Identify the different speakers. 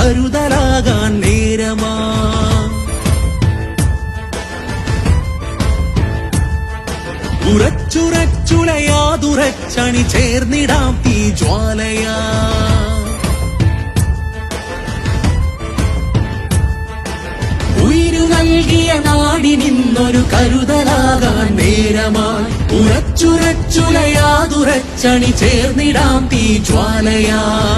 Speaker 1: കരുതലാകാൻ നേരമാ. ഉറച്ചുറച്ചുലയാതുറച്ചണി ചേർന്നിടാം തീജ്വാലയാ. ഉയിരു നൽകിയ നാടിനിന്നൊരു കരുതലാകാൻ നേരമായി. ഉറച്ചുറച്ചുലയാതുറച്ചണി ചേർന്നിടാം തീജ്വാലയാ.